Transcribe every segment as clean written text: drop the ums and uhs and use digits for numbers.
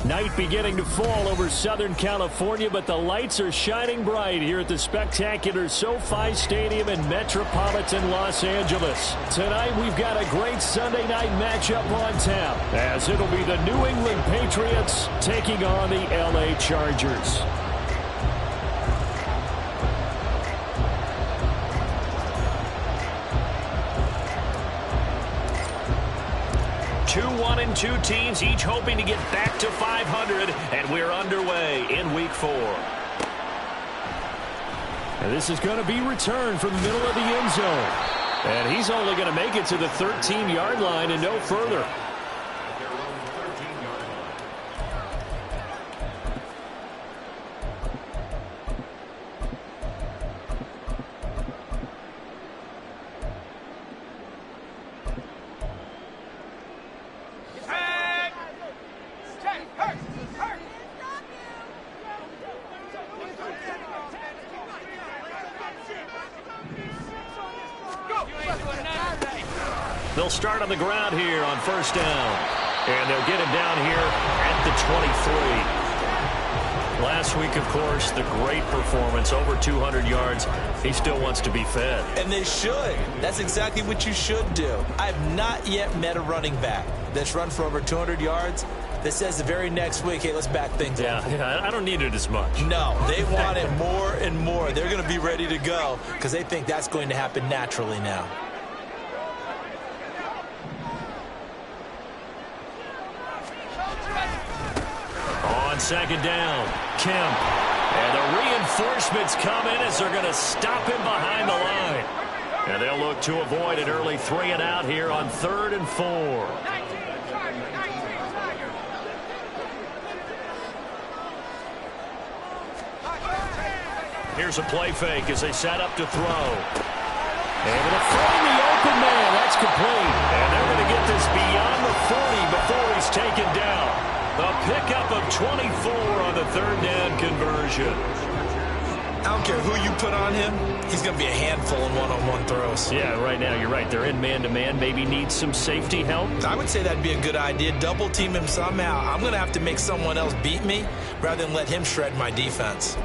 Night beginning to fall over Southern California, but the lights are shining bright here at the spectacular SoFi Stadium in metropolitan Los Angeles. Tonight we've got a great Sunday night matchup on tap, as it'll be the New England Patriots taking on the LA Chargers. Two teams, each hoping to get back to 500, and we're underway in Week 4. And this is going to be returned from the middle of the end zone. And he's only going to make it to the 13-yard line and no further. They'll start on the ground here on first down. And they'll get him down here at the 23. Last week, of course, the great performance, over 200 yards. He still wants to be fed. And they should. That's exactly what you should do. I have not yet met a running back that's run for over 200 yards that says the very next week, hey, let's back things up. Yeah, I don't need it as much. No, they want it more and more. They're going to be ready to go because they think that's going to happen naturally now. On second down, Kemp. And the reinforcements come in as they're going to stop him behind the line. And they'll look to avoid an early 3-and-out here on 3rd and 4. Here's a play fake as they set up to throw. Able to find the open man. That's complete. And they're going to get this beyond the 40 before he's taken down. A pickup of 24 on the 3rd down conversion. I don't care who you put on him. He's going to be a handful in one-on-one throws. Yeah, right now you're right. They're in man-to-man. Maybe need some safety help. I would say that'd be a good idea. Double team him somehow. I'm going to have to make someone else beat me rather than let him shred my defense.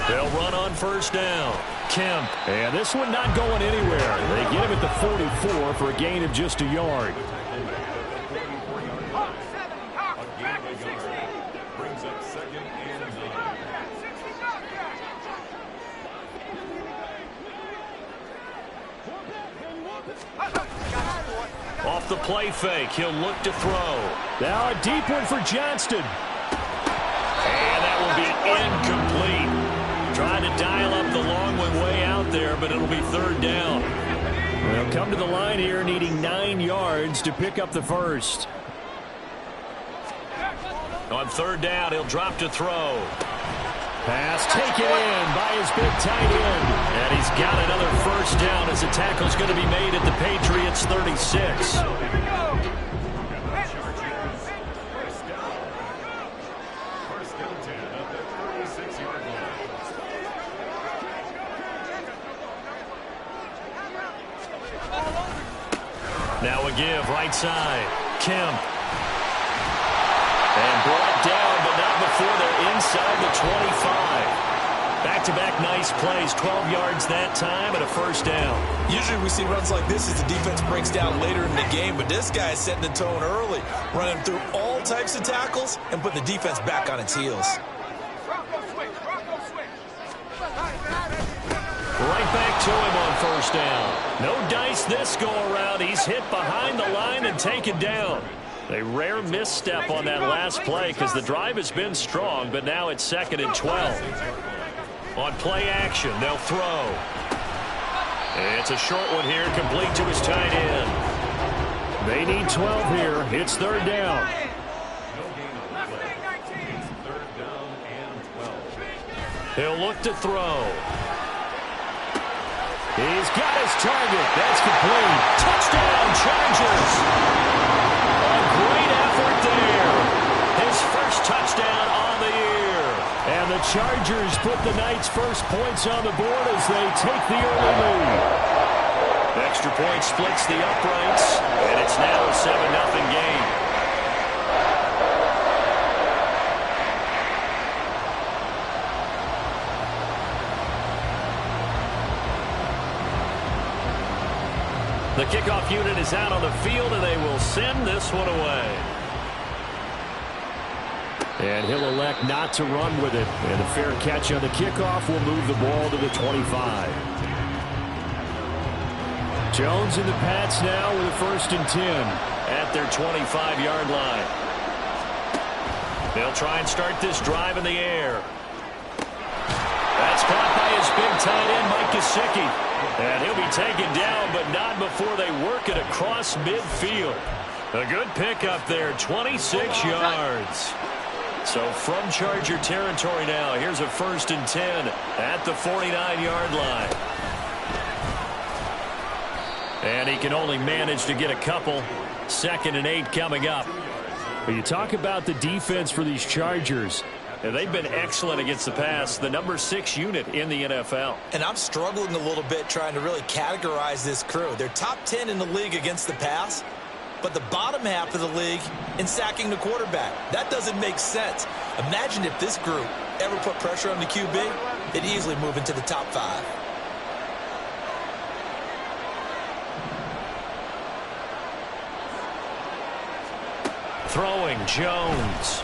They'll run on first down. Kemp. And this one not going anywhere. They get him at the 44 for a gain of just a yard. Off the play fake, he'll look to throw. Now a deep one for Johnston. And that will be incomplete. Trying to dial up the long one way out there, but it'll be 3rd down. They'll come to the line here needing 9 yards to pick up the first. On 3rd down, he'll drop to throw. Pass taken in by his big tight end. And he's got another first down as the tackle's going to be made at the Patriots' 36. Now a give, right side. Kemp. And brought down, but not before they're inside the 25. Back-to-back nice plays, 12 yards that time and a first down. Usually we see runs like this as the defense breaks down later in the game, but this guy's setting the tone early, running through all types of tackles and putting the defense back on its heels. Right back to him on first down. No dice this go-around. He's hit behind the line and taken down. A rare misstep on that last play because the drive has been strong, but now it's 2nd and 12. On play action, they'll throw. It's a short one here, complete to his tight end. They need 12 here. It's third down. He'll look to throw. He's got his target. That's complete. Touchdown, Chargers. A great effort there. His first touchdown on the year. And the Chargers put the Knights' first points on the board as they take the early lead. Extra point splits the uprights, and it's now a 7-0 game. The kickoff unit is out on the field, and they will send this one away. And he'll elect not to run with it. And a fair catch on the kickoff will move the ball to the 25. Jones and the Pats now with a 1st and 10 at their 25-yard line. They'll try and start this drive in the air. That's caught by his big tight end, Mike Gesicki. And he'll be taken down, but not before they work it across midfield. A good pickup there, 26 yards. So from Charger territory now, here's a 1st and 10 at the 49-yard line. And he can only manage to get a couple. 2nd and 8 coming up. But you talk about the defense for these Chargers. And they've been excellent against the pass, the number 6 unit in the NFL. And I'm struggling a little bit trying to really categorize this crew. They're top 10 in the league against the pass, but the bottom half of the league in sacking the quarterback. That doesn't make sense. Imagine if this group ever put pressure on the QB, they'd easily move into the top 5. Throwing Jones.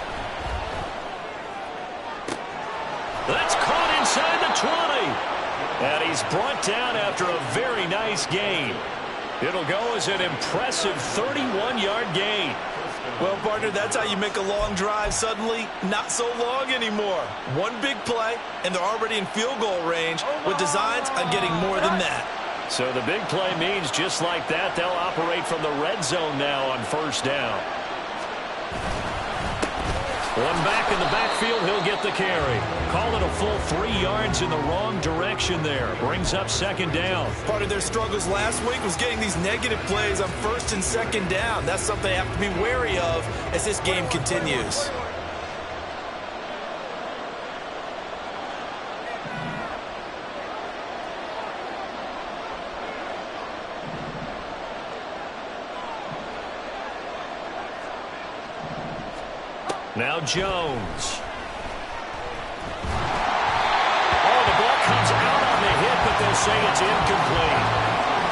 That's caught inside the 20. And he's brought down after a very nice gain. It'll go as an impressive 31-yard gain. Well, partner, that's how you make a long drive suddenly not so long anymore. One big play, and they're already in field goal range with designs on getting more than that. So the big play means just like that, they'll operate from the red zone now on 1st down. One back in the backfield, he'll get the carry. Call it a full 3 yards in the wrong direction there. Brings up 2nd down. Part of their struggles last week was getting these negative plays on 1st and 2nd down. That's something they have to be wary of as this game continues. Now Jones. Oh, the ball comes out on the hit, but they'll say it's incomplete.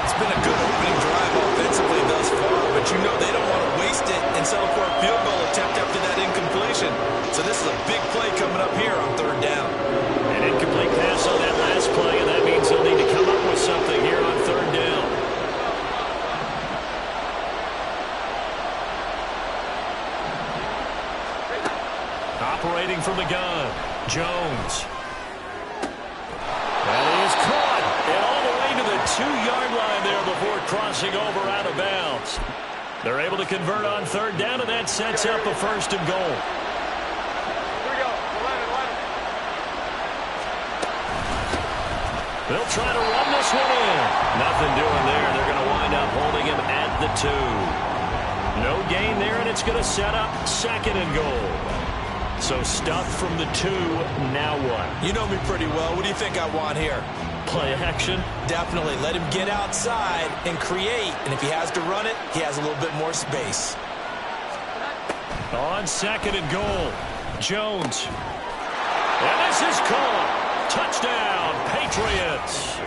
It's been a good opening drive offensively thus far, but you know they don't want to waste it and settle for a field goal attempt after that incompletion. So this is a big play coming up here on 3rd down. An incomplete pass on that last play, and that means they'll need to come up with something here on 3rd down. Operating from the gun, Jones. And he is caught, and all the way to the 2-yard line there before crossing over out of bounds. They're able to convert on 3rd down, and that sets up a 1st and goal. They'll try to run this one in. Nothing doing there. They're going to wind up holding him at the 2. No gain there, and it's going to set up 2nd and goal. So stuffed from the 2, now what? You know me pretty well. What do you think I want here? Play action? Definitely. Let him get outside and create. And if he has to run it, he has a little bit more space. On 2nd and goal, Jones. And this is caught. Touchdown, Patriots.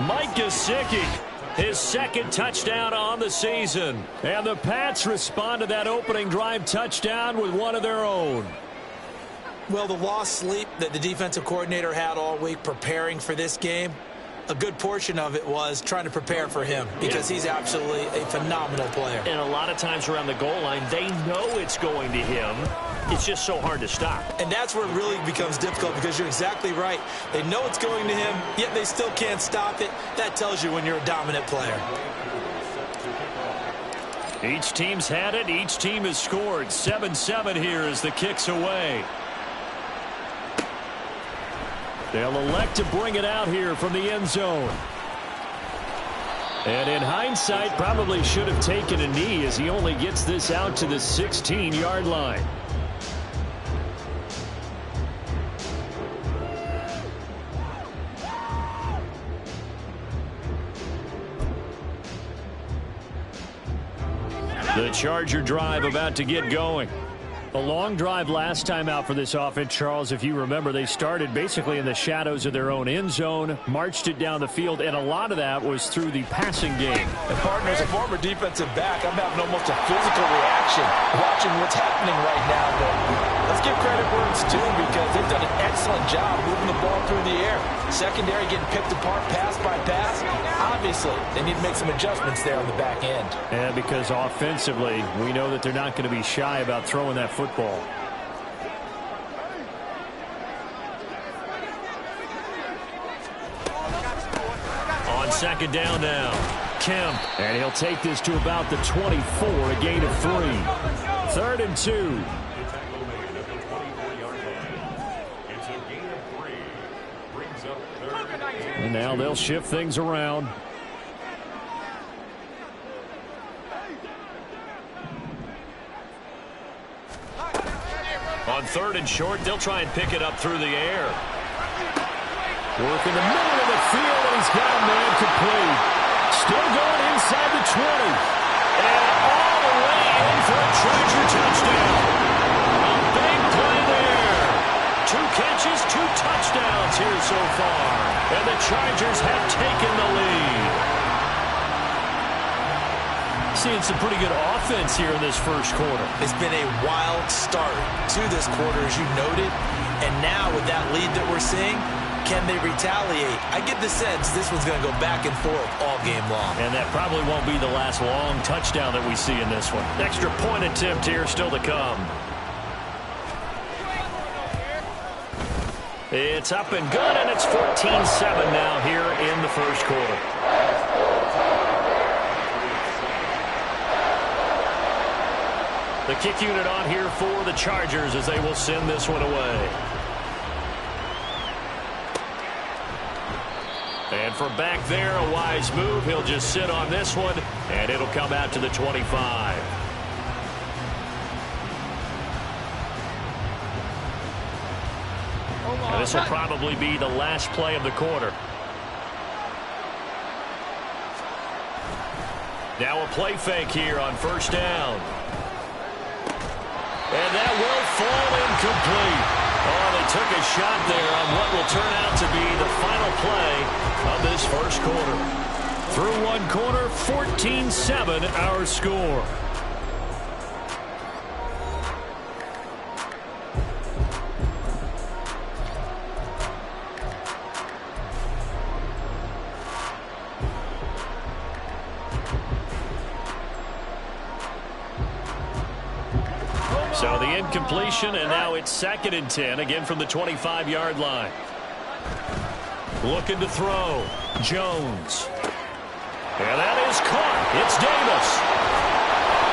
Mike Gesicki. His 2nd touchdown on the season. And the Pats respond to that opening drive touchdown with one of their own. Well, the lost sleep that the defensive coordinator had all week preparing for this game, a good portion of it was trying to prepare for him because he's absolutely a phenomenal player. And a lot of times around the goal line, they know it's going to him. It's just so hard to stop. And that's where it really becomes difficult because you're exactly right. They know it's going to him, yet they still can't stop it. That tells you when you're a dominant player. Each team's had it. Each team has scored. 7-7 here as the kick's away. They'll elect to bring it out here from the end zone. And in hindsight, probably should have taken a knee as he only gets this out to the 16-yard line. The Charger drive about to get going. A long drive last time out for this offense, Charles. If you remember, they started basically in the shadows of their own end zone, marched it down the field, and a lot of that was through the passing game. And partner, as a former defensive back, I'm having almost a physical reaction watching what's happening right now. But let's give credit where it's due because they've done an excellent job moving the ball through the air. Secondary getting picked apart pass by pass. Obviously, they need to make some adjustments there on the back end. And because offensively, we know that they're not going to be shy about throwing that football. On second down now, Kemp. And he'll take this to about the 24, a gain of 3. 3rd and 2. And now they'll shift things around. On 3rd and short, they'll try and pick it up through the air. Work in the middle of the field, and he's got a man complete. Still going inside the 20. And all the way in for a Charger touchdown. A big play there. 2 catches, 2 touchdowns here so far. And the Chargers have taken the lead. Seeing some pretty good offense here in this first quarter. It's been a wild start to this quarter, as you noted. And now with that lead that we're seeing, can they retaliate? I get the sense this one's going to go back and forth all game long. And that probably won't be the last long touchdown that we see in this one. Extra point attempt here still to come. It's up and good, and it's 14-7 now here in the first quarter. The kick unit on here for the Chargers as they will send this one away. And from back there, a wise move. He'll just sit on this one, and it'll come out to the 25. And this will probably be the last play of the quarter. Now a play fake here on first down. And that will fall incomplete. Oh, they took a shot there on what will turn out to be the final play of this first quarter. Through one quarter, 14-7 our score. So the incompletion, and now it's 2nd and 10, again from the 25-yard line. Looking to throw. Jones. And that is caught. It's Davis.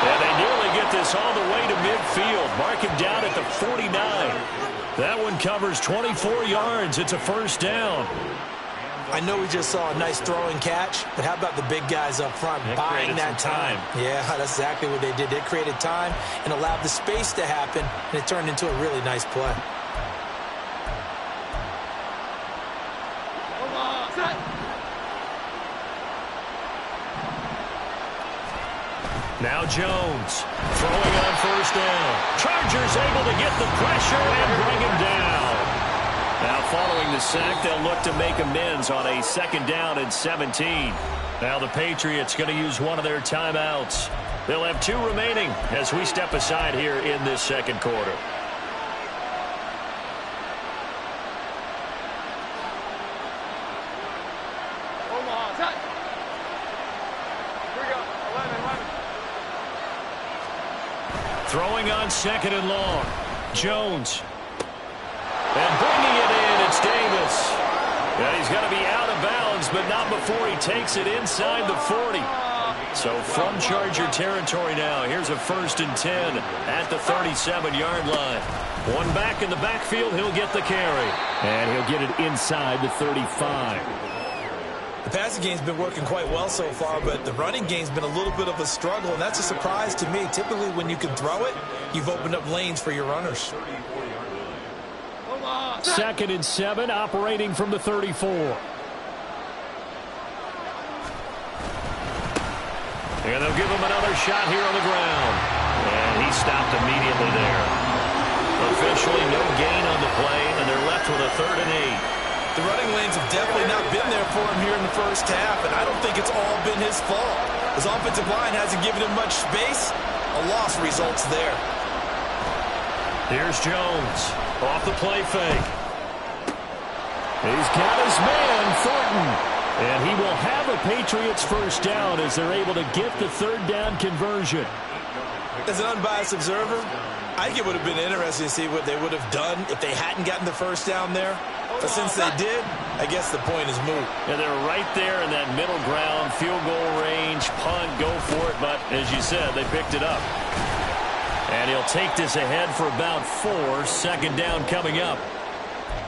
And they nearly get this all the way to midfield. Mark him down at the 49. That one covers 24 yards. It's a first down. I know we just saw a nice throwing catch, but how about the big guys up front buying that time? Yeah, that's exactly what they did. They created time and allowed the space to happen, and it turned into a really nice play. Now Jones throwing on first down. Chargers able to get the pressure and bring him down. Now following the sack, they'll look to make amends on a 2nd down and 17. Now the Patriots going to use one of their timeouts. They'll have 2 remaining as we step aside here in this second quarter. Throwing on 2nd and long. Jones. And bringing it in, it's Davis. Yeah, he's got to be out of bounds, but not before he takes it inside the 40. So from Charger territory now, here's a 1st and 10 at the 37-yard line. One back in the backfield, he'll get the carry. And he'll get it inside the 35. The passing game's been working quite well so far, but the running game's been a little bit of a struggle, and that's a surprise to me. Typically, when you can throw it, you've opened up lanes for your runners. 2nd and 7, operating from the 34. And they'll give him another shot here on the ground. And he stopped immediately there. Officially no gain on the play, and they're left with a 3rd and 8. The running lanes have definitely not been there for him here in the first half, and I don't think it's all been his fault. His offensive line hasn't given him much space. A loss results there. Here's Jones off the play fake. He's got his man, Thornton. And he will have a Patriots first down as they're able to get the 3rd down conversion. As an unbiased observer, I think it would have been interesting to see what they would have done if they hadn't gotten the first down there. But since they did, I guess the point is moot. And they're right there in that middle ground, field goal range, punt, go for it. But as you said, they picked it up. And he'll take this ahead for about 4. 2nd down coming up.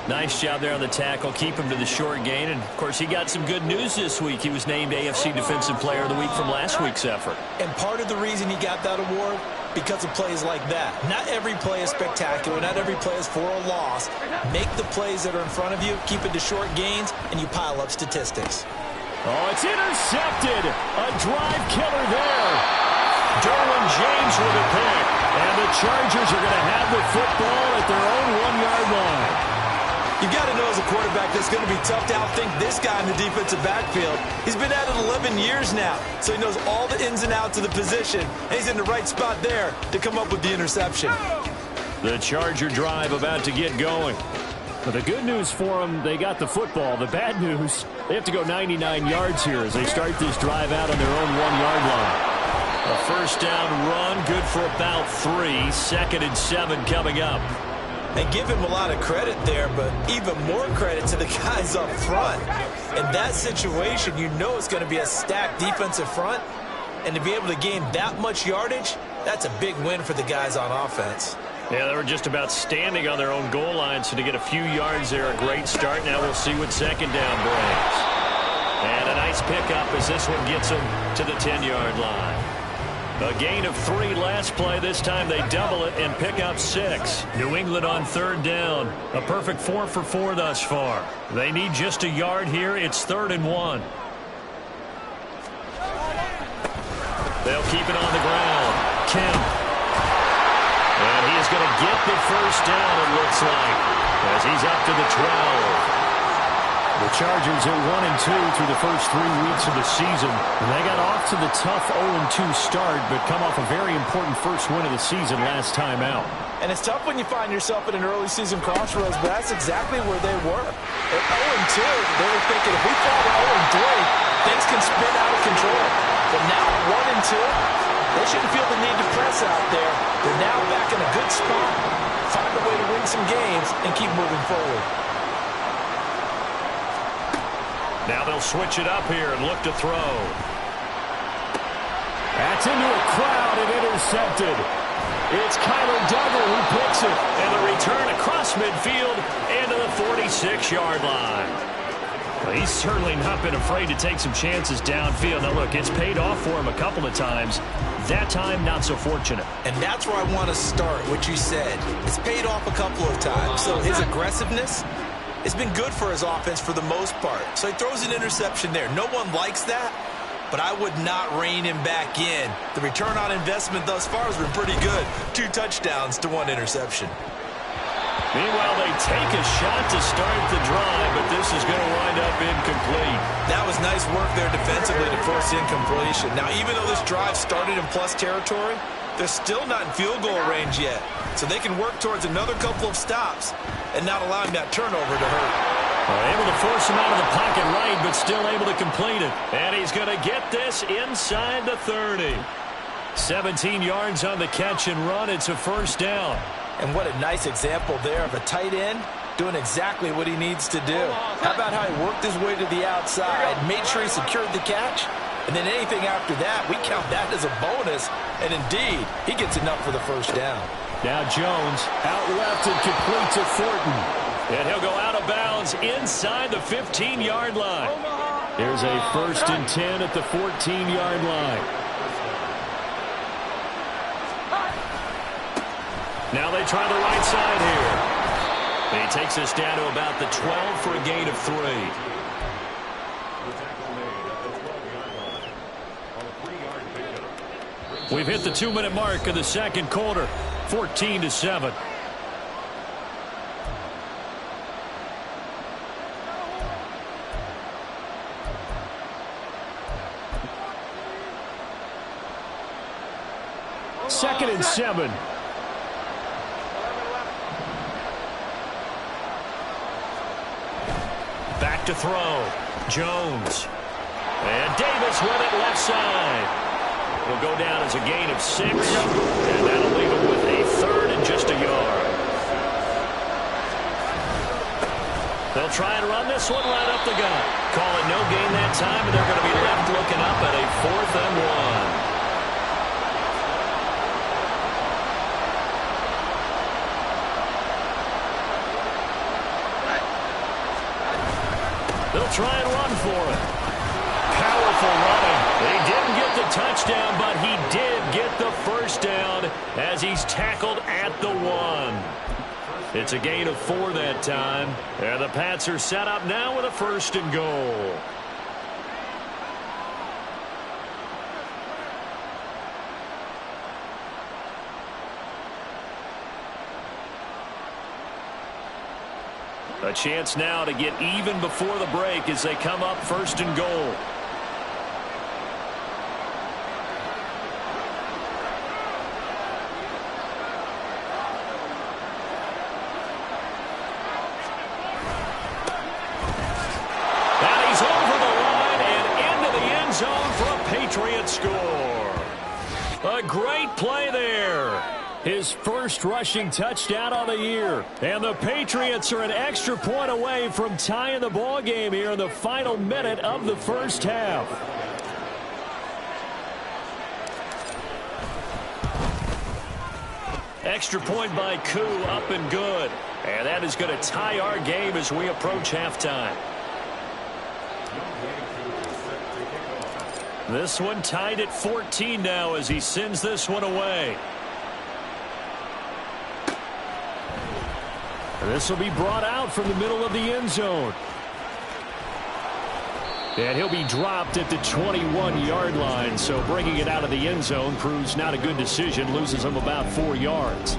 Nice job there on the tackle. Keep him to the short gain. And, of course, he got some good news this week. He was named AFC Defensive Player of the Week from last week's effort. And part of the reason he got that award, because of plays like that. Not every play is spectacular. Not every play is for a loss. Make the plays that are in front of you, keep it to short gains, and you pile up statistics. Oh, it's intercepted. A drive killer there. Derwin James with a pick. And the Chargers are going to have the football at their own 1-yard line. You've got to know as a quarterback that's going to be tough to outthink this guy in the defensive backfield. He's been at it 11 years now, so he knows all the ins and outs of the position, and he's in the right spot there to come up with the interception. The Charger drive about to get going. But the good news for them, they got the football. The bad news, they have to go 99 yards here as they start this drive out on their own 1-yard line. A first down run, good for about 3. 2nd and 7 coming up. And give him a lot of credit there, but even more credit to the guys up front. In that situation, you know it's going to be a stacked defensive front. And to be able to gain that much yardage, that's a big win for the guys on offense. Yeah, they were just about standing on their own goal line, so to get a few yards there, a great start. Now we'll see what 2nd down brings. And a nice pickup as this one gets them to the 10-yard line. A gain of 3 last play. This time they double it and pick up 6. New England on 3rd down. A perfect 4 for 4 thus far. They need just a yard here. It's 3rd and 1. They'll keep it on the ground. Kemp. And he is going to get the first down, it looks like, as he's up to the 12. The Chargers are 1-2 through the first 3 weeks of the season. And they got off to the tough 0-2 start, but come off a very important first win of the season last time out. And it's tough when you find yourself at an early season crossroads, but that's exactly where they were. At 0-2, they were thinking, if we fall to 0-3, things can spin out of control. But now at 1-2, they shouldn't feel the need to press out there. They're now back in a good spot, find a way to win some games, and keep moving forward. Now they'll switch it up here and look to throw. That's into a crowd and intercepted. It's Kyler Duggar who picks it. And the return across midfield into the 46-yard line. Well, he's certainly not been afraid to take some chances downfield. Now, look, it's paid off for him a couple of times. That time, not so fortunate. And that's where I want to start, what you said. It's paid off a couple of times. So his aggressiveness has been good for his offense for the most part. So he throws an interception there. No one likes that, but I would not rein him back in. The return on investment thus far has been pretty good. 2 touchdowns to 1 interception. Meanwhile, they take a shot to start the drive, but this is going to wind up incomplete. That was nice work there defensively to force incompletion. Now, even though this drive started in plus territory, they're still not in field goal range yet. So they can work towards another couple of stops and not allowing that turnover to hurt. Able to force him out of the pocket right, but still able to complete it. And he's going to get this inside the 30. 17 yards on the catch and run. It's a first down. And what a nice example there of a tight end doing exactly what he needs to do. How about how he worked his way to the outside, made sure he secured the catch, And then anything after that, we count that as a bonus. And indeed, he gets enough for the first down. Now Jones out left and complete to Thornton. And he'll go out of bounds inside the 15-yard line. Here's a 1st and 10 at the 14-yard line. Now they try the right side here. And he takes us down to about the 12 for a gain of 3. We've hit the 2-minute mark of the second quarter, 14-7. Second and 7. Back to throw. Jones. And Davis with it left side. Will go down as a gain of 6, and that'll leave him with a 3rd and just a yard. They'll try and run this one right up the gut. Call it no gain that time, and they're going to be left looking up at a 4th and 1. They'll try and run for it. Powerful running. They didn't get the touchdown, but he did get the first down as he's tackled at the 1. It's a gain of 4 that time. And the Pats are set up now with a 1st and goal. A chance now to get even before the break as they come up 1st and goal. And he's over the line and into the end zone for a Patriot score. A great play there. His first rushing touchdown of the year. And the Patriots are an extra point away from tying the ball game here in the final minute of the first half. Extra point by Koo, up and good. And that is going to tie our game as we approach halftime. This one tied at 14 now as he sends this one away. This will be brought out from the middle of the end zone. And he'll be dropped at the 21-yard line. So bringing it out of the end zone proves not a good decision. Loses him about 4 yards.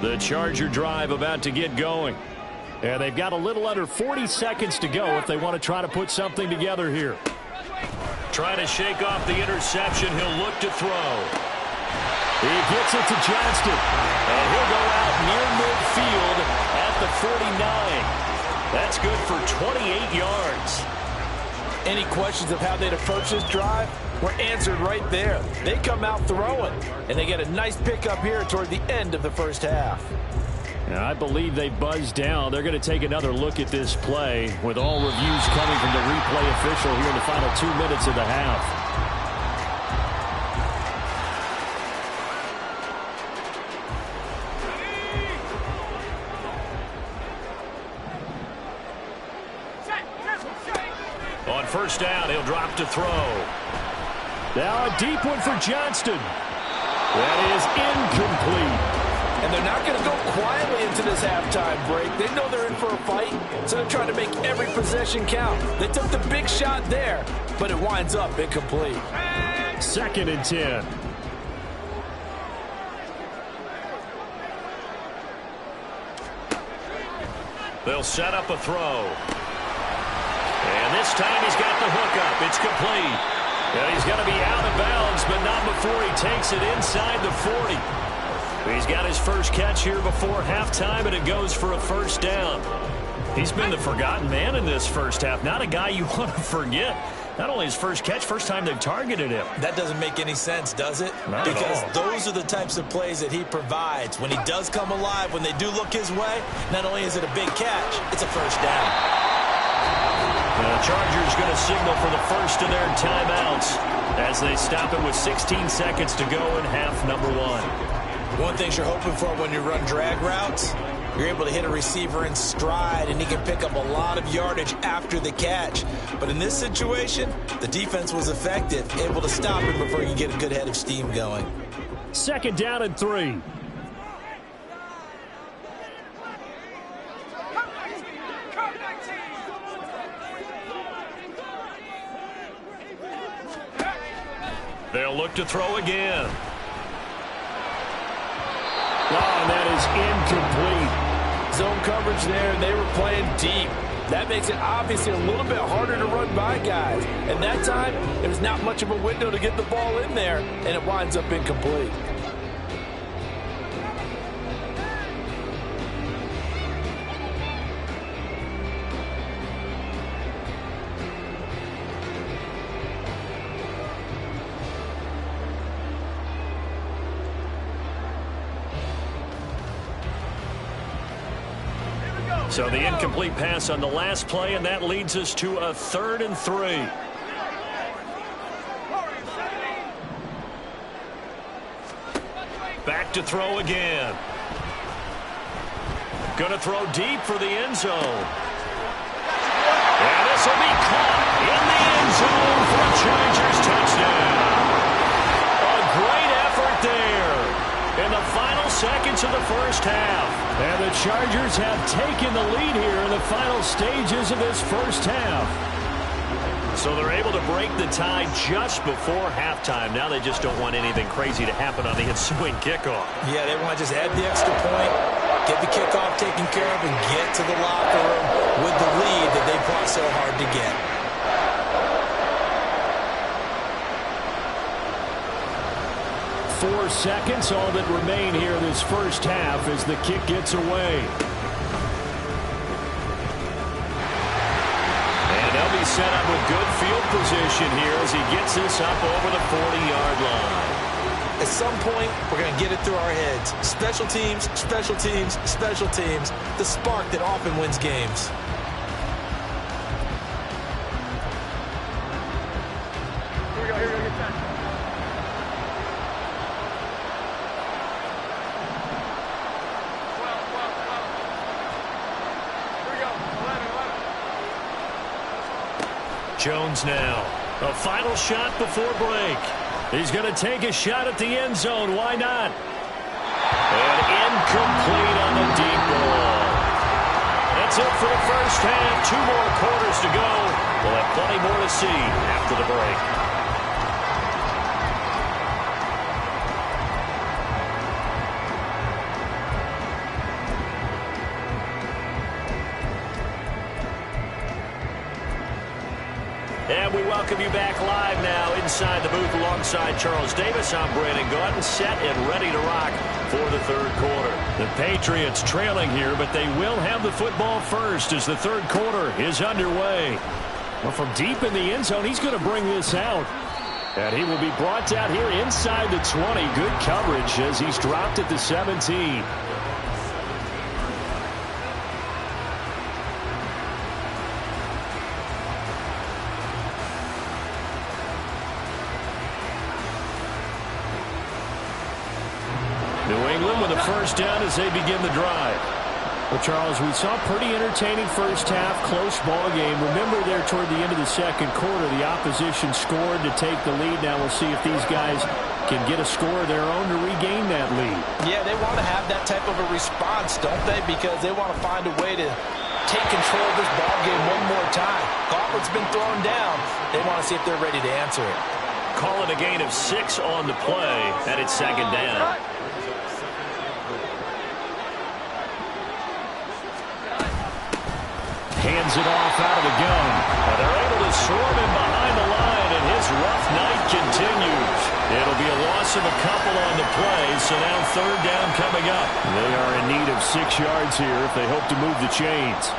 The Charger drive about to get going. And they've got a little under 40 seconds to go if they want to try to put something together here. Trying to shake off the interception. He'll look to throw. He gets it to Johnston. And he'll go out near midfield at the 49. That's good for 28 yards. Any questions of how they'd approach this drive were answered right there. They come out throwing, and they get a nice pickup here toward the end of the first half. Now, I believe they buzzed down. They're going to take another look at this play with all reviews coming from the replay official here in the final 2 minutes of the half. On first down, he'll drop to throw. Now a deep one for Johnston. That is incomplete. And they're not going to go quietly into this halftime break. They know they're in for a fight, so they're trying to make every possession count. They took the big shot there, but it winds up incomplete. 2nd and 10. They'll set up a throw. And this time he's got the hookup. It's complete. And he's going to be out of bounds, but not before he takes it inside the 40. He's got his first catch here before halftime, and it goes for a first down. He's been the forgotten man in this first half. Not a guy you want to forget. Not only his first catch, first time they've targeted him. That doesn't make any sense, does it? Not because at all. Those are the types of plays that he provides. When he does come alive, when they do look his way, not only is it a big catch, it's a first down. The Chargers going to signal for the first of their timeouts as they stop it with 16 seconds to go in half number 1. One thing you're hoping for when you run drag routes, you're able to hit a receiver in stride, and he can pick up a lot of yardage after the catch. But in this situation, the defense was effective, able to stop him before he could get a good head of steam going. 2nd down and 3. They'll look to throw again. Oh, that is incomplete. Zone coverage there, and they were playing deep. That makes it obviously a little bit harder to run by guys. And that time, there's not much of a window to get the ball in there, and it winds up incomplete. So the incomplete pass on the last play, and that leads us to a 3rd and 3. Back to throw again. Going to throw deep for the end zone. And this will be caught in the end zone for a Chargers touchdown. A great effort there in the final seconds of the first half. And the Chargers have taken the lead here in the final stages of this first half. So they're able to break the tie just before halftime. Now they just don't want anything crazy to happen on the ensuing kickoff. Yeah, they want to just add the extra point, get the kickoff taken care of, and get to the locker room with the lead that they fought so hard to get. Four seconds, all that remain here in this first half as the kick gets away. And they'll be set up with good field position here as he gets this up over the 40-yard line. At some point, we're going to get it through our heads. Special teams, special teams, special teams. The spark that often wins games. Here we go, get back. Jones now. A final shot before break. He's going to take a shot at the end zone. Why not? And incomplete on the deep ball. That's it for the first half. 2 more quarters to go. We'll have plenty more to see after the break. And we welcome you back live now inside the booth alongside Charles Davis. I'm Brandon Gaudin, set and ready to rock for the third quarter. The Patriots trailing here, but they will have the football first as the third quarter is underway. Well, from deep in the end zone, he's going to bring this out. And he will be brought down here inside the 20. Good coverage as he's dropped at the 17. New England with a first down as they begin the drive. Well, Charles, we saw a pretty entertaining first half, close ball game. Remember there toward the end of the second quarter, the opposition scored to take the lead. Now we'll see if these guys can get a score of their own to regain that lead. Yeah, they want to have that type of a response, don't they? Because they want to find a way to take control of this ball game one more time. Gauntlet's been thrown down. They want to see if they're ready to answer it. Call it a gain of 6 on the play, and it's second down. Hands it off out of the gun. And they're able to swarm him behind the line, and his rough night continues. It'll be a loss of a couple on the play, so now third down coming up. They are in need of 6 yards here if they hope to move the chains.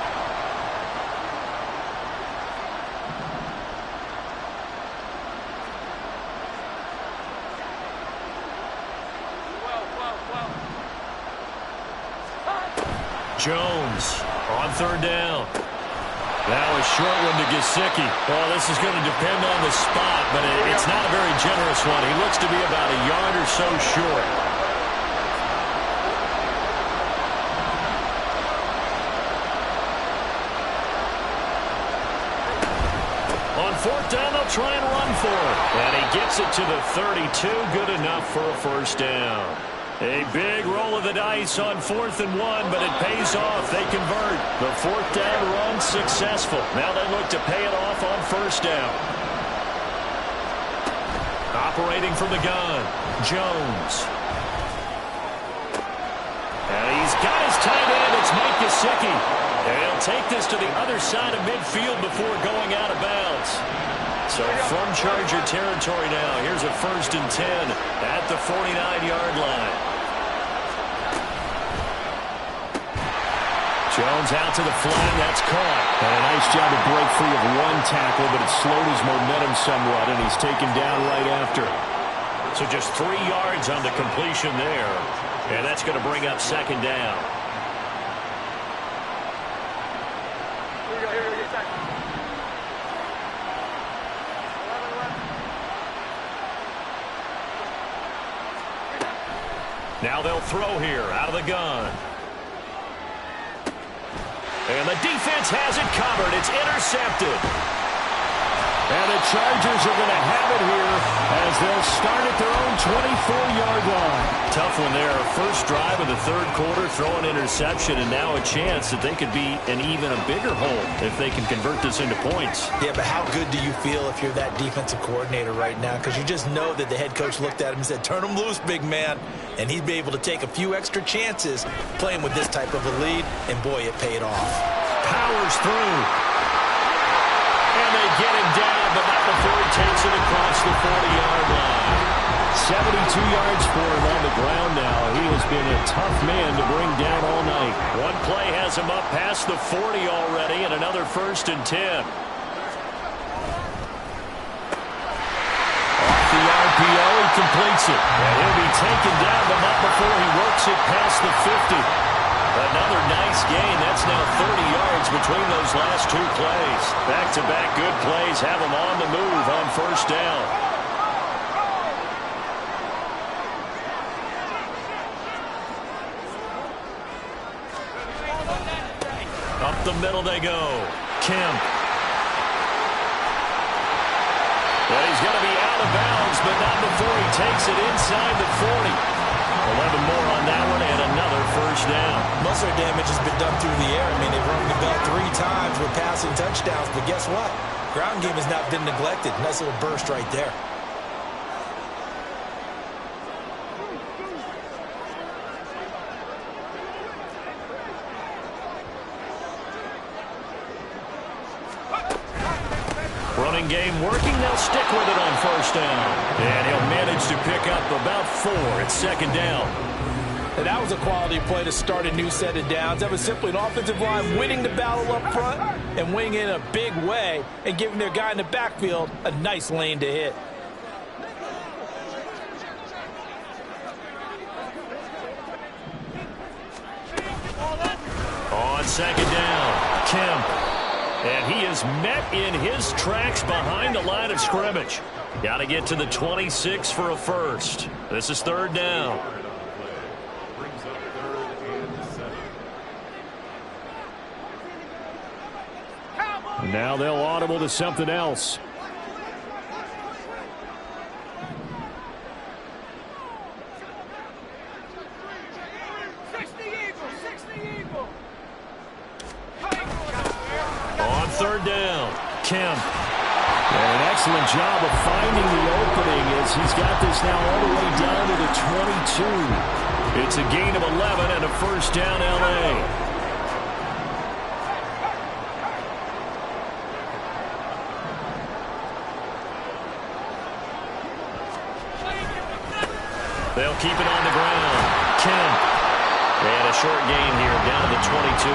Jones on third down. Now a short one to Gesicki. Well, this is going to depend on the spot, but it's not a very generous one. He looks to be about a yard or so short. On fourth down, they'll try and run for it. And he gets it to the 32. Good enough for a first down. A big roll of the dice on 4th and 1, but it pays off. They convert. The fourth down run successful. Now they look to pay it off on first down. Operating from the gun, Jones. And he's got his tight end. It's Mike Gesicki. And he'll take this to the other side of midfield before going out of bounds. So from Charger territory now, here's a 1st and 10 at the 49-yard line. Jones out to the flat. That's caught. And a nice job to break free of one tackle, but it slowed his momentum somewhat, and he's taken down right after. So just 3 yards on the completion there. And that's going to bring up second down. Now they'll throw here out of the gun. And the defense has it covered. It's intercepted. And the Chargers are going to have it here as they'll start at their own 24-yard line. Tough one there. First drive of the third quarter, throw an interception, and now a chance that they could be in even a bigger hole if they can convert this into points. Yeah, but how good do you feel if you're that defensive coordinator right now? Because you just know that the head coach looked at him and said, turn him loose, big man. And he'd be able to take a few extra chances playing with this type of a lead, and boy, it paid off. Powers through. And they get him down, but not before he takes it across the 40-yard line. 72 yards for him on the ground now. He has been a tough man to bring down all night. One play has him up past the 40 already, and another 1st and 10. RPO, he completes it. And he'll be taken down, but not before he works it past the 50. Another nice gain. That's now 30 yards between those last 2 plays. Back-to-back good plays have him on the move on first down. Up the middle they go. Kemp. Well, he's going to be out of bounds, but not before he takes it inside the 40. 11 more on that one, and another first down. Most of their damage has been done through the air. I mean, they've rung the bell 3 times with passing touchdowns, but guess what? Ground game has not been neglected. Nice little burst right there. Running game working. They'll stick with it on first down. And he'll manage to pick up about 4 at second down. And that was a quality play to start a new set of downs. That was simply an offensive line winning the battle up front and winning in a big way and giving their guy in the backfield a nice lane to hit. On second down, Kemp. And he is met in his tracks behind the line of scrimmage. Got to get to the 26 for a first. This is third down. Now they'll audible to something else. On third down, Kemp. And an excellent job of finding the opening as he's got this now all the way down to the 22. It's a gain of 11 and a first down, L.A. They'll keep it on the ground. Kemp. And a short gain here down to the 22.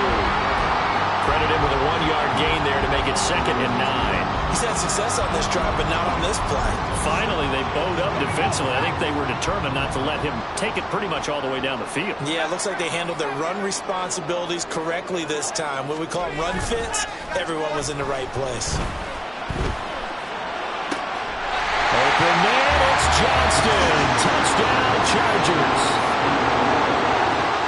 Credited with a 1-yard gain there to make it 2nd and 9. He's had success on this drive, but not on this play. Finally, they bowed up defensively. I think they were determined not to let him take it pretty much all the way down the field. Yeah, it looks like they handled their run responsibilities correctly this time. When we call them run fits, everyone was in the right place. Open man, it's Johnston. Touchdown, Chargers.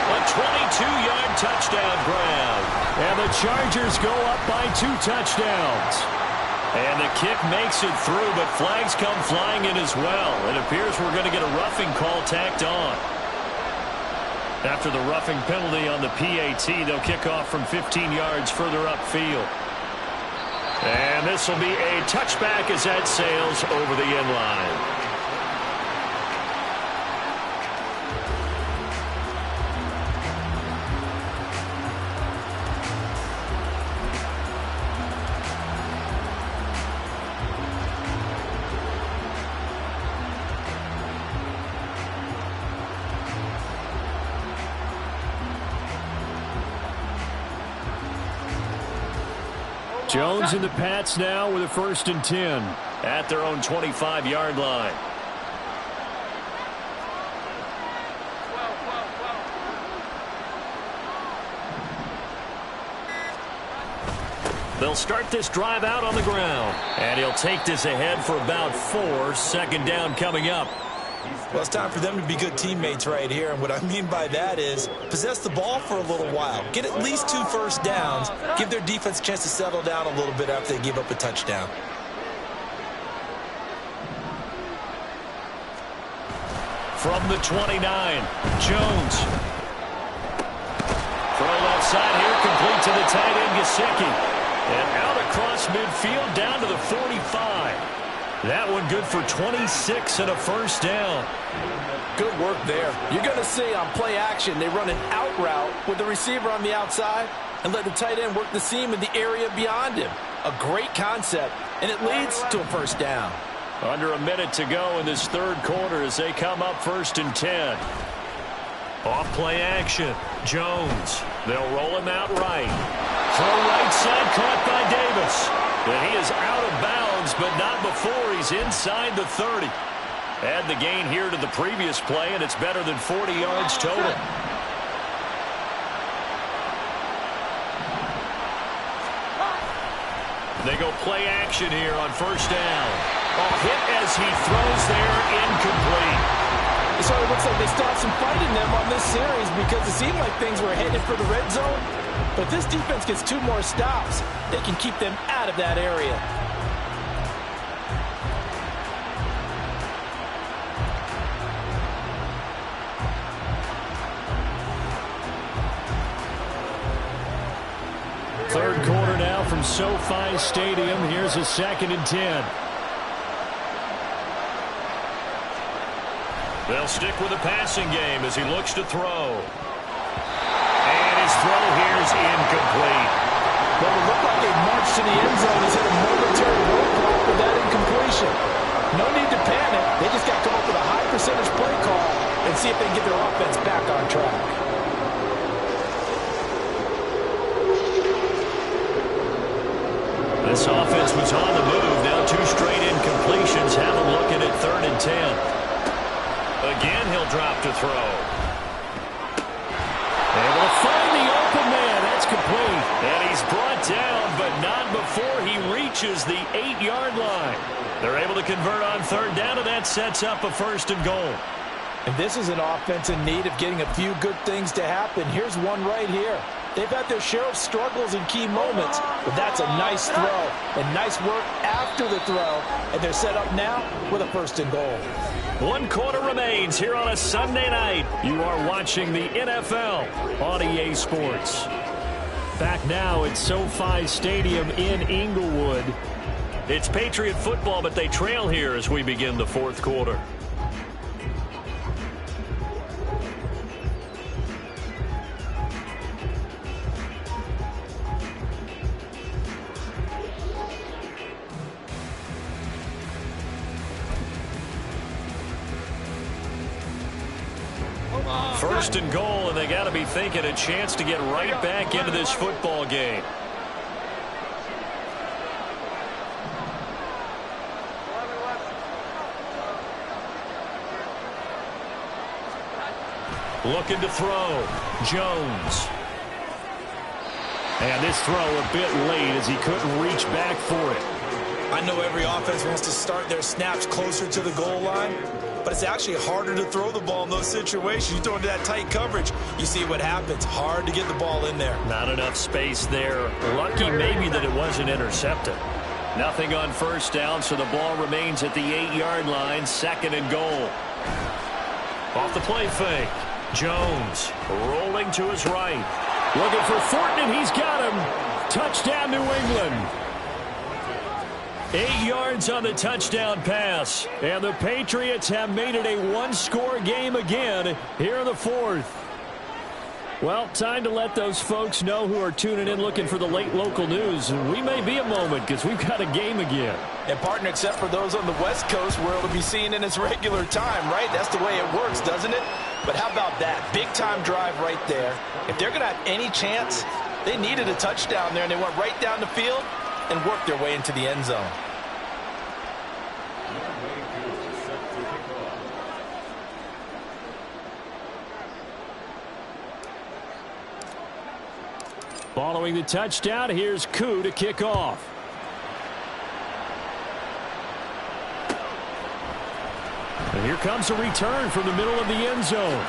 A 22-yard touchdown grab. And the Chargers go up by 2 touchdowns. And the kick makes it through, but flags come flying in as well. It appears we're going to get a roughing call tacked on. After the roughing penalty on the PAT, they'll kick off from 15 yards further upfield. And this will be a touchback as that sails over the end line. Jones and the Pats now with a 1st and 10 at their own 25-yard line. They'll start this drive out on the ground. And he'll take this ahead for about 4. 2nd down coming up. Well, it's time for them to be good teammates right here. And what I mean by that is possess the ball for a little while. Get at least 2 first downs. Give their defense a chance to settle down a little bit after they give up a touchdown. From the 29, Jones. Throw left side here, complete to the tight end, Gesicki. And out across midfield, down to the 45. That one good for 26 and a 1st down. Good work there. You're going to see on play action, they run an out route with the receiver on the outside and let the tight end work the seam in the area beyond him. A great concept, and it leads to a 1st down. Under a minute to go in this 3rd quarter as they come up 1st and 10. Off play action. Jones. They'll roll him out right. Throw right side, caught by Davis. And he is out of bounds, but not before he's inside the 30. Add the gain here to the previous play, and it's better than 40 yards total. They go play action here on 1st down. A hit as he throws there, incomplete. So it looks like they stopped some fight in them on this series because it seemed like things were headed for the red zone. But if this defense gets 2 more stops, they can keep them out of that area. Third quarter now from SoFi Stadium. Here's a 2nd and 10. They'll stick with the passing game as he looks to throw. And his throw here is incomplete. Well, it looked like they marched to the end zone. He's hit a momentary roadblock with that incompletion. No need to panic. They just got to come up with a high percentage play call and see if they can get their offense back on track. This offense was on the move. Now 2 straight incompletions. Have a look at it 3rd and 10. Again, he'll drop to throw. Able to find the open man. That's complete. And he's brought down, but not before he reaches the 8-yard line. They're able to convert on 3rd down, and that sets up a 1st and goal. And this is an offense in need of getting a few good things to happen. Here's one right here. They've had their share of struggles in key moments, but that's a nice throw and nice work after the throw. And they're set up now with a 1st and goal. 1 quarter remains here on a Sunday night. You are watching the NFL on EA Sports. Back now at SoFi Stadium in Inglewood. It's Patriot football, but they trail here as we begin the 4th quarter. First and goal, and they got to be thinking a chance to get right back into this football game. Looking to throw. Jones. And this throw a bit late as he couldn't reach back for it. I know every offense wants to start their snaps closer to the goal line, but it's actually harder to throw the ball in those situations. You throw into that tight coverage, you see what happens. Hard to get the ball in there. Not enough space there. Lucky maybe that it wasn't intercepted. Nothing on first down, so the ball remains at the 8-yard line, 2nd and goal. Off the play fake. Jones rolling to his right. Looking for Thornton, and he's got him. Touchdown, New England. 8 yards on the touchdown pass. And the Patriots have made it a one-score game again here in the 4th. Well, time to let those folks know who are tuning in looking for the late local news. And we may be a moment because we've got a game again. And, partner, except for those on the West Coast where it'll be seen in its regular time, right? That's the way it works, doesn't it? But how about that? Big-time drive right there. If they're going to have any chance, they needed a touchdown there, and they went right down the field and worked their way into the end zone. Following the touchdown, here's Koo to kick off. And here comes a return from the middle of the end zone.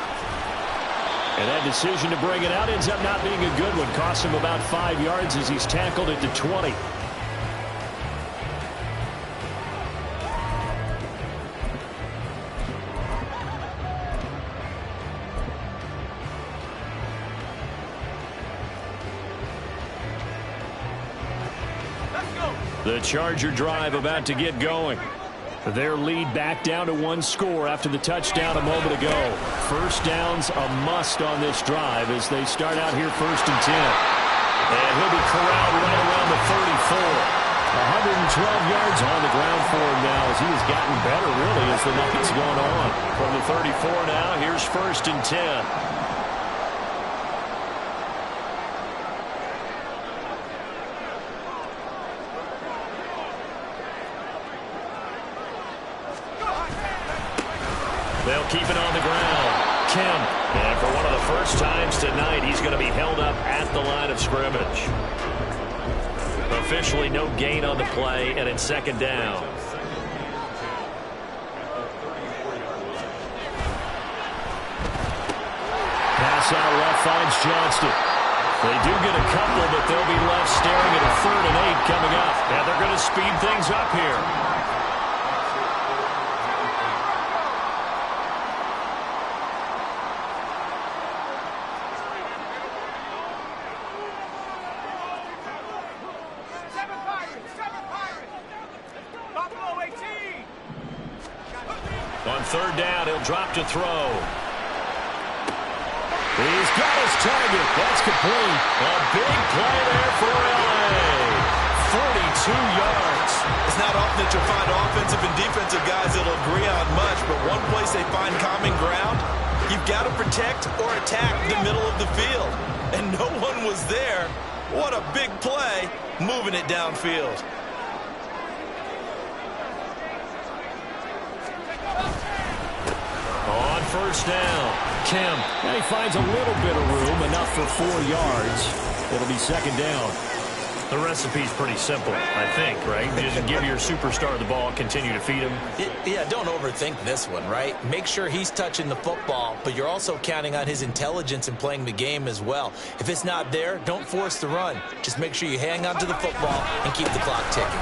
And that decision to bring it out ends up not being a good one. Costs him about 5 yards as he's tackled at the 20. The Charger drive about to get going. Their lead back down to 1 score after the touchdown a moment ago. First down's a must on this drive as they start out here 1st and 10. And he'll be corralled right around the 34. 112 yards on the ground for him now as he has gotten better really as the night's gone on. From the 34 now, here's 1st and 10. They'll keep it on the ground. Kemp. And for one of the first times tonight, he's going to be held up at the line of scrimmage. Officially no gain on the play, and it's 2nd down. Pass out left finds Johnston. They do get a couple, but they'll be left staring at a 3rd and 8 coming up. And they're going to speed things up here. On 3rd down, he'll drop to throw. He's got his target. That's complete. A big play there for L.A. 42 yards. It's not often that you'll find offensive and defensive guys that'll agree on much, but one place they find common ground, you've got to protect or attack the middle of the field. And no one was there. What a big play, moving it downfield. On 1st down, Kemp. And he finds a little bit of room, enough for 4 yards. It'll be 2nd down. The recipe's pretty simple, I think, right? Just give your superstar the ball, continue to feed him. Yeah, don't overthink this one, right? Make sure he's touching the football, but you're also counting on his intelligence in playing the game as well. If it's not there, don't force the run. Just make sure you hang on to the football and keep the clock ticking.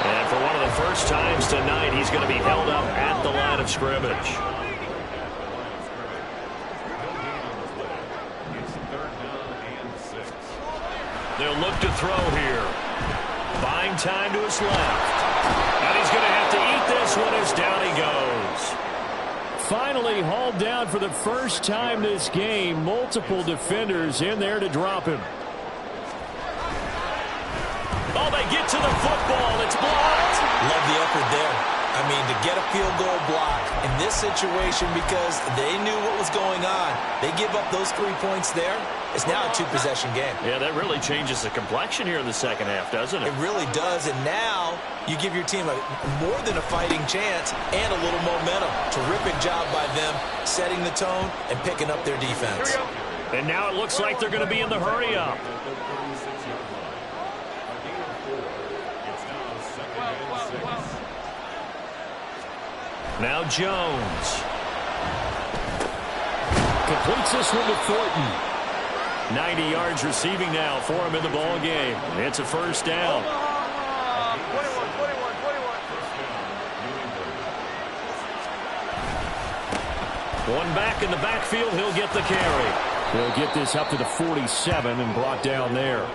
And for one of the first times tonight, he's going to be held up at the line of scrimmage. They'll look to throw here. Buying time to his left. And he's going to have to eat this one as down he goes. Finally hauled down for the first time this game. Multiple defenders in there to drop him. Oh, they get to the football. It's blocked. Love the effort there. I mean, to get a field goal block in this situation because they knew what was going on. They give up those 3 points there. It's now a two-possession game. Yeah, that really changes the complexion here in the second half, doesn't it? It really does, and now you give your team more than a fighting chance and a little momentum. Terrific job by them setting the tone and picking up their defense. And now it looks like they're going to be in the hurry-up. Now Jones. Completes this one to Thornton. 90 yards receiving now for him in the ball game. It's a first down. One back in the backfield. He'll get the carry. He'll get this up to the 47 and brought down there.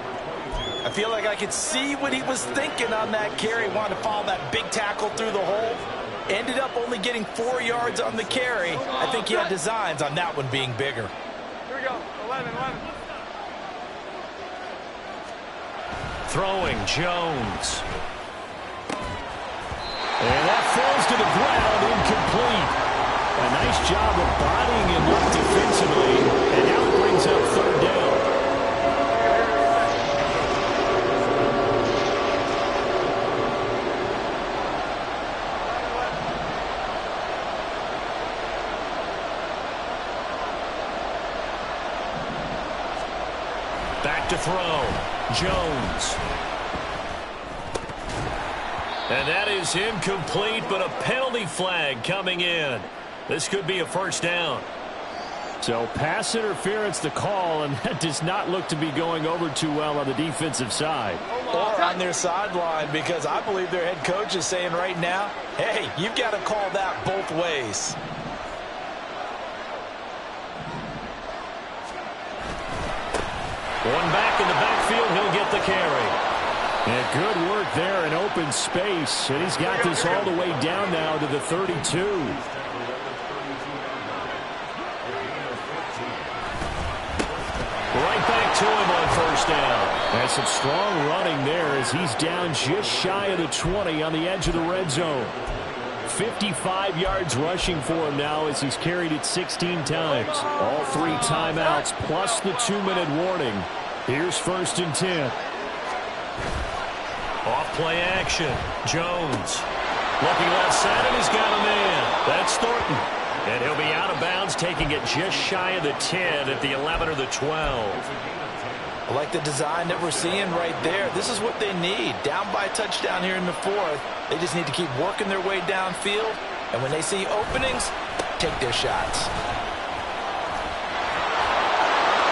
I feel like I could see what he was thinking on that carry. Wanted to follow that big tackle through the hole. Ended up only getting 4 yards on the carry. I think he had designs on that one being bigger. Here we go. 11. Throwing Jones. And that falls to the ground, incomplete. A nice job of bodying him up defensively. And now it brings up third down. Back to throw. Jones. And that is incomplete, but a penalty flag coming in. This could be a first down. So pass interference the call, and that does not look to be going over too well on the defensive side. Or on their sideline, because I believe their head coach is saying right now, hey, you've got to call that both ways. One back in the backfield, he'll get the carry. And good work there in open space. And he's got this all the way down now to the 32. Right back to him on first down. And some strong running there as he's down just shy of the 20 on the edge of the red zone. 55 yards rushing for him now as he's carried it 16 times. All 3 timeouts plus the 2-minute warning. Here's 1st and 10. Off play action. Jones. Looking left side, and he's got a man. That's Thornton. And he'll be out of bounds, taking it just shy of the 10 at the 11 or the 12. I like the design that we're seeing right there. This is what they need. Down by a touchdown here in the 4th. They just need to keep working their way downfield. And when they see openings, take their shots.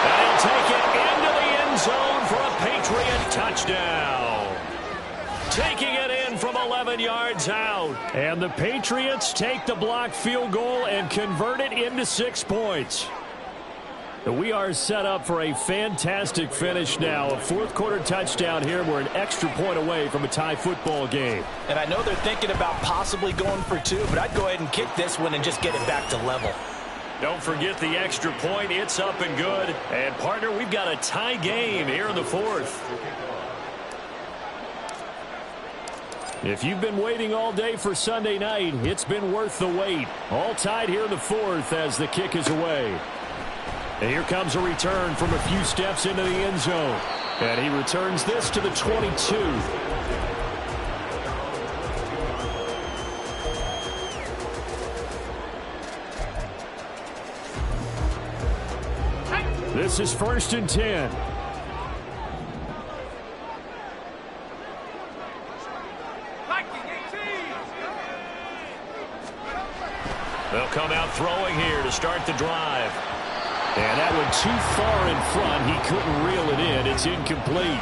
And he'll take it into the end zone for a Patriot touchdown. Taking it in from 11 yards out. And the Patriots take the blocked field goal and convert it into 6 points. We are set up for a fantastic finish now. A 4th quarter touchdown here. We're an extra point away from a tie football game. And I know they're thinking about possibly going for 2, but I'd go ahead and kick this one and just get it back to level. Don't forget the extra point. It's up and good. And, partner, we've got a tie game here in the 4th. If you've been waiting all day for Sunday night, it's been worth the wait. All tied here in the 4th as the kick is away. And here comes a return from a few steps into the end zone. And he returns this to the 22. This is 1st and 10. They'll come out throwing here to start the drive. And that one too far in front. He couldn't reel it in. It's incomplete.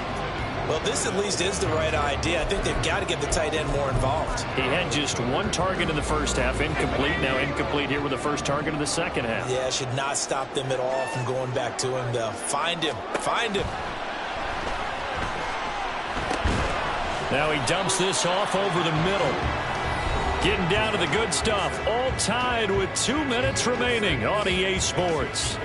Well, this at least is the right idea. I think they've got to get the tight end more involved. He had just 1 target in the first half. Incomplete. Now incomplete here with the first target of the second half. Yeah, should not stop them at all from going back to him, though. Find him. Find him. Now he dumps this off over the middle. Getting down to the good stuff. All tied with 2 minutes remaining on EA Sports.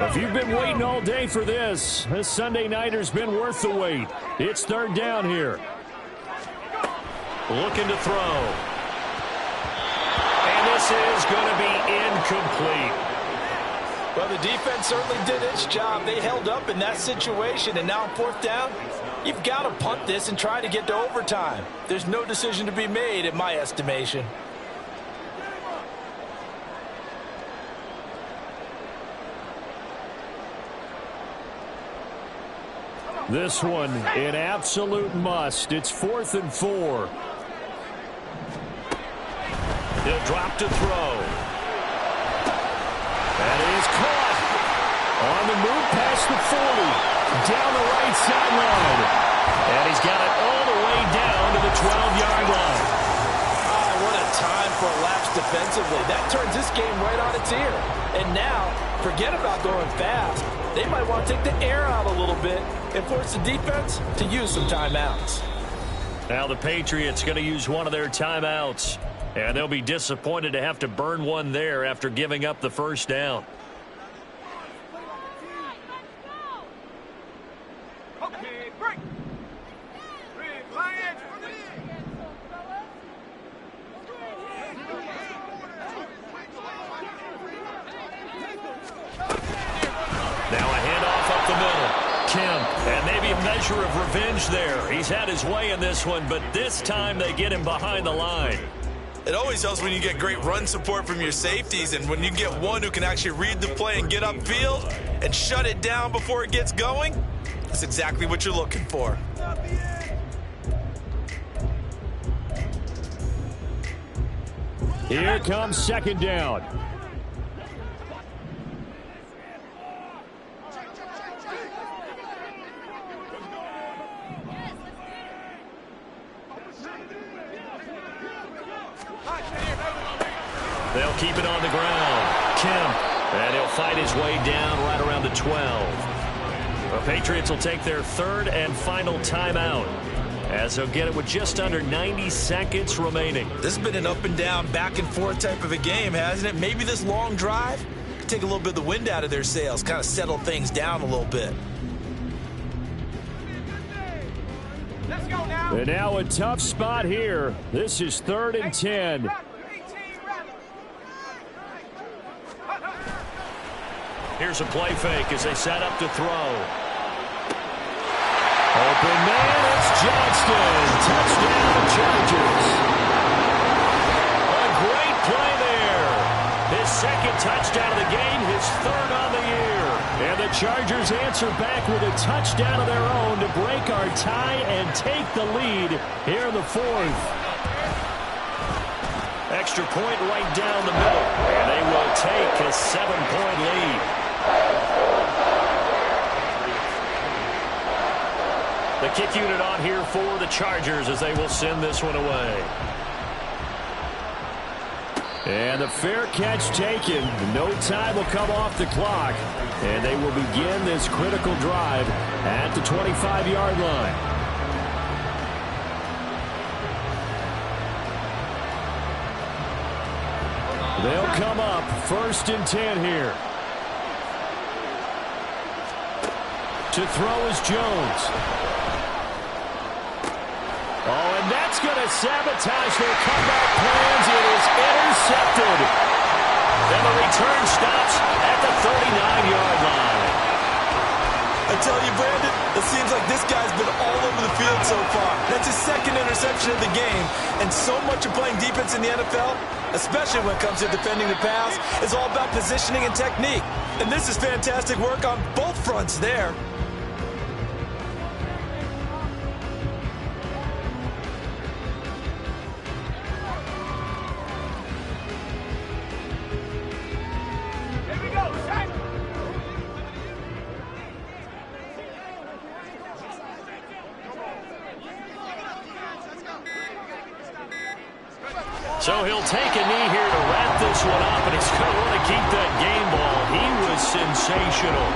If you've been waiting all day for this Sunday nighter's been worth the wait. It's third down here. Looking to throw. And this is going to be incomplete. Well, the defense certainly did its job. They held up in that situation, and now on fourth down, you've got to punt this and try to get to overtime. There's no decision to be made, in my estimation. This one, an absolute must. It's 4th and 4. He'll drop to throw. That is caught. On the move past the 40. Down the right sideline. And he's got it all the way down to the 12-yard line. Oh, what a time for a lapse defensively. That turns this game right on its ear. And now, forget about going fast. They might want to take the air out a little bit and force the defense to use some timeouts. Now the Patriots going to use one of their timeouts. And they'll be disappointed to have to burn one there after giving up the first down. Now a handoff up the middle. Kemp, and maybe a measure of revenge there. He's had his way in this one, but this time they get him behind the line. It always helps when you get great run support from your safeties, and when you get one who can actually read the play and get upfield and shut it down before it gets going, that's exactly what you're looking for. Here comes second down. They'll keep it on the ground. Kemp, and he'll fight his way down right around the 12. The Patriots will take their third and final timeout, as they'll get it with just under 90 seconds remaining. This has been an up and down, back and forth type of a game, hasn't it? Maybe this long drive could take a little bit of the wind out of their sails, kind of settle things down a little bit. Let's go now. And now a tough spot here. This is 3rd and 10. Here's a play fake as they set up to throw. Open man, it's Johnston. Touchdown, Chargers. A great play there. His second touchdown of the game, his third on the year. And the Chargers answer back with a touchdown of their own to break our tie and take the lead here in the 4th. Extra point right down the middle. And they will take a 7-point lead. The kick unit on here for the Chargers as they will send this one away. And the fair catch taken. No time will come off the clock. And they will begin this critical drive at the 25-yard line. They'll come up 1st and 10 here. To throw is Jones. Oh, and that's going to sabotage their comeback plans. It is intercepted. And the return stops at the 39-yard line. I tell you, Brandon, it seems like this guy's been all over the field so far. That's his second interception of the game. And so much of playing defense in the NFL, especially when it comes to defending the pass, is all about positioning and technique. And this is fantastic work on both fronts there. So he'll take a knee here to wrap this one up, and he's going to want to keep that game ball. He was sensational.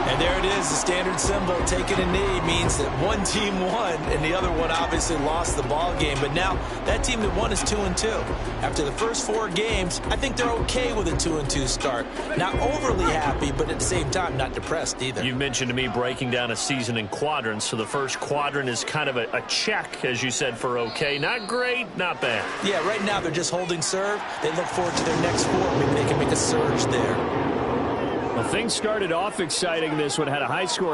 And there it is, the standard symbol. Taking a knee means that one team won and the other one obviously lost the ball game. But now that team that won is 2-2. After the first 4 games, I think they're okay with a 2-2 start. Not overly happy, but at the same time, not depressed either. You mentioned to me breaking down a season in quadrants. So the first quadrant is kind of a check, as you said, for okay. Not great, not bad. Yeah, right now they're just holding serve. They look forward to their next 4. Maybe they can make a surge there. Well, things started off exciting. This one had a high score.